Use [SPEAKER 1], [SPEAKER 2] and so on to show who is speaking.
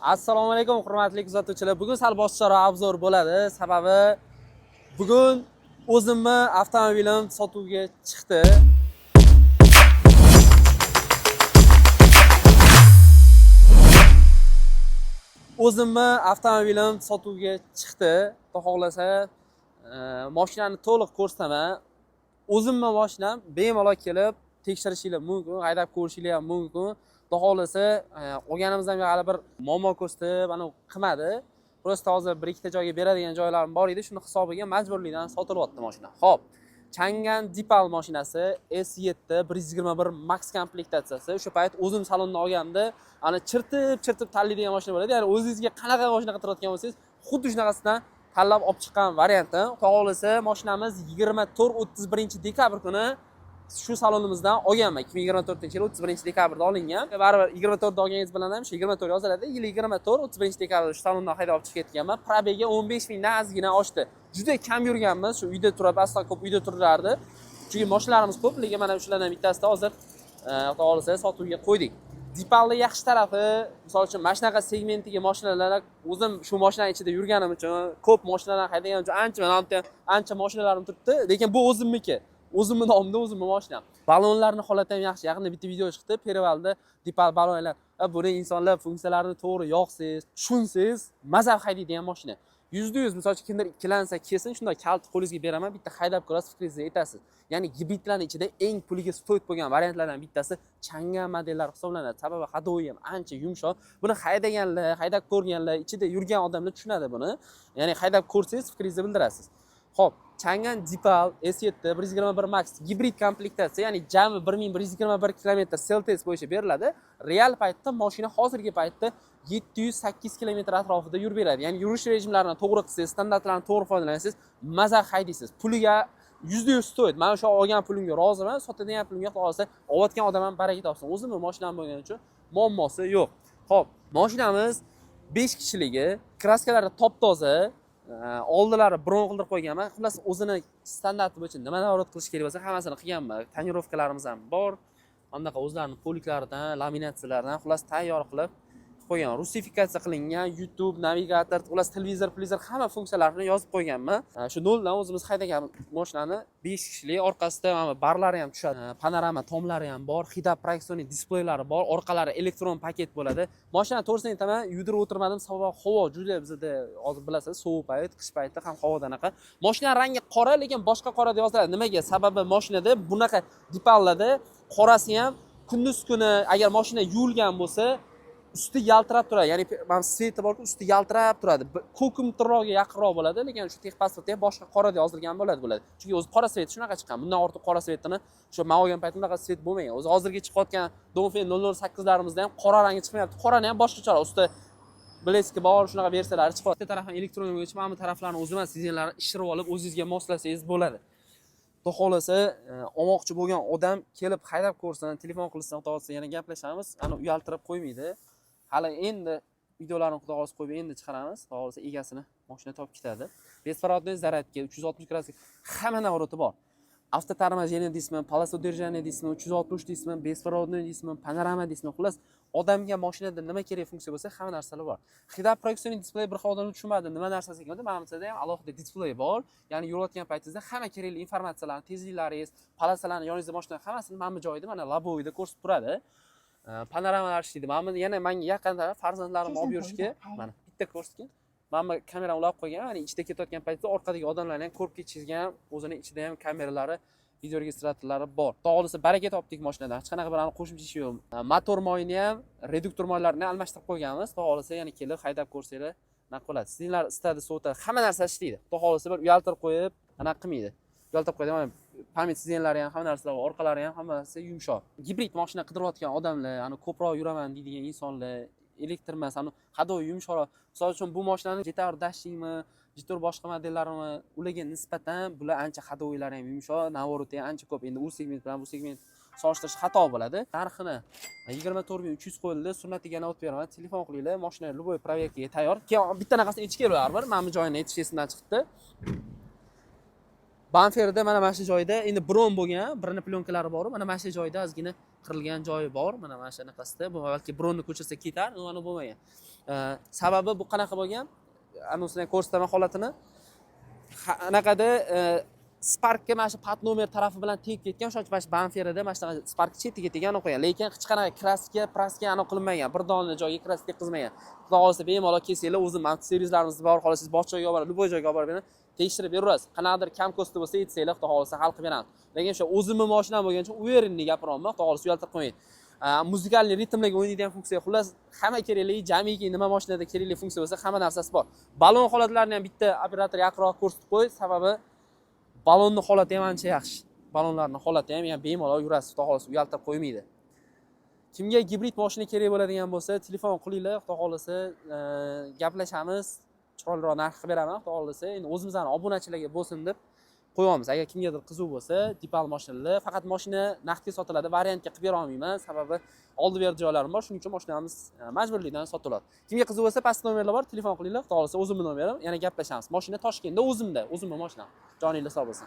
[SPEAKER 1] Assalomu alaykum hurmatli kuzatuvchilar. Bugun sal boshqaroq obzor bo'ladi. Sababi bugun o'zimni avtomobilim sotuvga chiqdi. O'zimni avtomobilim sotuvga chiqdi. Xudo xohlasa, mashinani to'liq ko'rsataman. O'zimni mashinam bemalol kelib tekshirishingiz mumkin, haydab ko'rishingiz ham mumkin. Xudo xohlasa, olganimizdan hali bir muammo ko'rsatib, mana qilmadi. Prosta hozir bir ikkita joyga beradigan joylarim bor edi, shuni hisobiga majburlikdan sotilyapti mashina. Xo'p, Changan Dipal mashinasi S7 121 Max komplektatsiyasi. O'sha payt o'zim salondan olganda, ana chirtib tanlaydigan mashina bo'ladi. Ya'ni o'zingizga qanaqa mashina qidirayotgan bo'lsangiz, xuddi shunaqasidan tanlab olib chiqqan varianti. Xudo xohlasa, mashinamiz 24-31 dekabr kuni shu salonimizdan olganman. 2024-yil 31-dekabrda olingan. Baribir 24da olganingiz bilan ham shu 24 yoziladi. Yil 24-31-dekabrda shu salondan haydab olib chiqib ketganman. Probega 15 mingdan ozgina oshdi. Juda kam yurganmiz. Shu uyda turib, aslo ko'p uyda turardi. Chunki mashinalarimiz ko'p, lekin mana shulardan bittasida hozir xudo xohlasa sotuvga qo'ydik. Dipalni yaxshi tarafi, misol uchun mana shunaqa segmentiga mashinalar, o'zim shu mashinaning ichida yurganim uchun ko'p mashinalar haydaganim uchun ancha mashinalarim turibdi, lekin bu o'zimniki. O'zimni nomimda o'zimni mashinam. Balonlarning holati ham yaxshi. Yaqinda bitta video chiqdi. Perivalda Dipal balonlar. Buni insonlar funksiyalarini to'g'ri yoqsiz, tushunsiz, mazza haydaydigan mashina. %100 misol uchun kimdir ikkilansa, kelsin, shunday kaltni qo'lingizga beraman, bitta haydab ko'rasiz, fikringizni aytasiz. Ya'ni gibridlarning ichida eng puliga stoyt bo'lgan variantlardan bittasi Changan modellar hisoblanadi. Sababi hadoyi ham ancha yumshoq. Buni haydaganlar, haydab ko'rganlar, ichida yurgan odamlar tushunadi buni. Ya'ni haydab ko'rsangiz, fikringizni bildirasiz. Xo'p, Changan Dipal S7 121 Max gibrid komplektatsiya, ya'ni jami 1121 km sel test bo'yicha beriladi. Real paytda mashina hozirgi paytda 708 km atrofida yurib beradi. Ya'ni yurish rejimlarini to'g'ri qilsangiz, standartlarni to'g'ri foydalansangiz, mazza haydaysiz. Puliga %100 stoyt. Men o'sha olgan pulimga roziman, sotadigan pulimga qolsa, olayotgan odam ham baraka topsin. O'zimning mashinam bo'lgani uchun muammosi yo'q. Xo'p, mashinamiz 5 kishiligi, kraskalari top-toza. Oldilari bron qildirib qo'yganman. Xullas, o'zini standarti bo'yicha nima nazorat qilish kerak bo'lsa, hammasini qilganman. Tonirovkalarimiz ham bor. Anaqa o'zlarining poliklaridan, laminatsiyalardan xullas tayyor qilib qo'ygan. Rusifikatsiya qilingan YouTube, navigator, xullas televizor, hamma funksiyalarini yozib qo'yganman. Shu noldan o'zimiz haydagan mashinani 5 kishilik, orqasida mana barlari ham tushadi. Panorama tomlari ham bor, hidab proyeksion displeylari bor, orqalari elektron paket bo'ladi. Mashina to'g'risini aytaman, yudirib o'tirmadim, sababi havo juda bizda hozir bilasiz, sovuq payt, qish payti ham havoda anaqa. Mashina rangi qora, lekin boshqa qora deb yoziladi. Nimaga? Sababi mashinada bunaqa dipallarda qorasi ham kunduz kuni agar mashina yuvilgan bo'lsa, usti yaltirab turadi. Ya'ni mana sveti borku, usti yaltirab turadi. Ko'kimtirroqga yaqinroq bo'ladi, lekin shu texpasportda ham boshqa qora deb yozilgan bo'ladi. Chunki o'zi qora svet shunaqa chiqqan. Bundan ortiq qora svetini shu men olgan paytimda unaqa svet bo'lmagan. O'zi hozirgi chiqayotgan Dongfeng 008larimizda ham qora rangi chiqmayapti. Qorani ham boshqacharoq usti bleski bor, shunaqa versiyalari chiqyapti. Bitta tarafdan elektron bo'yicha mana bu taraflarni o'zim sezinlarni ishirib olib, o'zingizga moslasangiz bo'ladi. Xudo xohlasa, olmoqchi bo'lgan odam kelib haydab ko'rsin, telefon qilsin, xudo xohlasa yana gaplashamiz. Ana uyaltirib qo'ymaydi. Hali endi videolarni xudo xohlasa qo'yib endi chiqaramiz. Xudo xohlasa egasini mashina topib ketadi. Беспроводной zaryadka 360 gradusga hamma navrati bor. Avtotarmajeniya deysizmi, полоса удержания deysizmi, 360 deysizmi, беспроводной deysizmi, panorama deysizmi, xullas odamga mashinada nima kerak funksiya bo'lsa, hamma narsalar bor. Hidab proyeksion displey bir xodimni tushunmadi, nima narsasi ekan. Mana bizda ham alohida displey bor. Ya'ni yurayotgan paytingizda hamma kerakli informatsiyalarni, tezliklaringiz, polosalarni yoningizda mashina hammasini mana bu joyda, mana labovoyda ko'rsatib turadi. Panoramalar ishlaydi. Mana yana menga yaqinda farzandlarimni olib yurishga mana bitta ko'rsatgan. Mana kamerani ulab qo'ygan, ya'ni ichida ketayotgan paytda orqadagi odamlarni ham ko'rib ketishingizga ham o'zini ichida ham kameralari, video registratorlari bor. Xudo xohlasa baraka topdik mashinada. Hech qanaqa bir qo'shimcha ish yo'q. Motor moyini ham, reduktor moylarini almashtirib qo'yganmiz. Xudo xohlasa yana kelib haydab ko'rsanglar, nima qiladi? Sizlar istadi, sovutadi, hamma narsa ishlaydi. Xudo xohlasa bir uyaltirib qo'yib, anaqa qilmaydi. Uyaltirib qo'ydi. Mana pamyat sizenlari ham, hamma narsalar, orqalari ham hammasi yumshoq. Gibrid mashina qidirayotgan odamlar, ana ko'proq yuraman deydigan insonlar, elektr emas, ana hadoyi yumshoqroq. Misol uchun bu mashinani GTR Dashingmi, GTR boshqa modellarini ularga nisbatan bular ancha hadoyilar ham yumshoq, navorati ham ancha ko'p. Endi u segment bilan bu segment solishtirish xato bo'ladi. Narxini 24300 qo'yildi. Sunnatiga o'tib beraman. Telefon qilinglar, mashina любой proyektga tayyor. Keyin bitta narxasini ichib kelib baribir. Mana bu joyini aytish esimdan chiqdi. Banferda mana shu joyda endi bron bo'lgan, birini plyonkalari bor, mana shu joyda ozgina qirilgan joyi bor, mana shunaqasida. Bu balki bronni ko'chirsa ketar, uni bo'lmagan. Sababi bu qanaqa bo'lgan? Anusini ko'rsataman holatini. Anaqada Sparkga mana shu pat nomer tarafi bilan tegib ketgan, shuning uchun Banferda mana shu Spark chetiga tegan qo'ygan. Lekin hech qanaqa kraska, praska aniq qilinmagan. Bir dona joyga kraska teqizmagan. Xudo xolasa bemalol kelsanglar, o'zim servislarimiz bor, xohlasangiz boshqa joyga olib borib, любой joyga olib borib tekshirib berasiz. Qanaqadir kam ko'sti bo'lsa aytsanglar, xudo xolasa hal qilib beramiz. Lekin o'sha o'zimni mashinam bo'lgani uchun uverенный gapiryapman, xudo xolasa uyaltirib qo'ying. Muzikalniy ritmlarga o'ynaydigan funksiya, xullas hamma kerakli, jamiki nima mashinada kerakli funksiya bo'lsa, hamma narsasi bor. Balon holatlarini ham bitta operator yaqinroq ko'rsatib qo'y, sababi balonning holati ham ancha yaxshi. Balonlarning holati ham bemalol yurasiz, xudo xolasa uyaltirib qo'ymaydi. Kimga gibrid mashina kerak bo'ladigan bo'lsa, telefon qilinglar, xudo xolasa gaplashamiz, chiroyliroq narx qilib beraman, xudo xolasa. Endi o'zimizning obunachilarga bo'lsin deb qo'yamiz. Agar kimgadir qiziq bo'lsa, Dipal mashinalar, faqat mashina naqdga sotiladi, variantga qilib bera olmayman, sababi oldi-berdi joylarim bor, shuning uchun mashinamiz majburlikdan sotiladi. Kimga qiziq bo'lsa, past nomerlar bor, telefon qilinglar, xudo xolasa o'zimning nomerim, yana gaplashamiz. Mashina Toshkentda o'zimda mashinam. Joningiz sog' bo'lsin.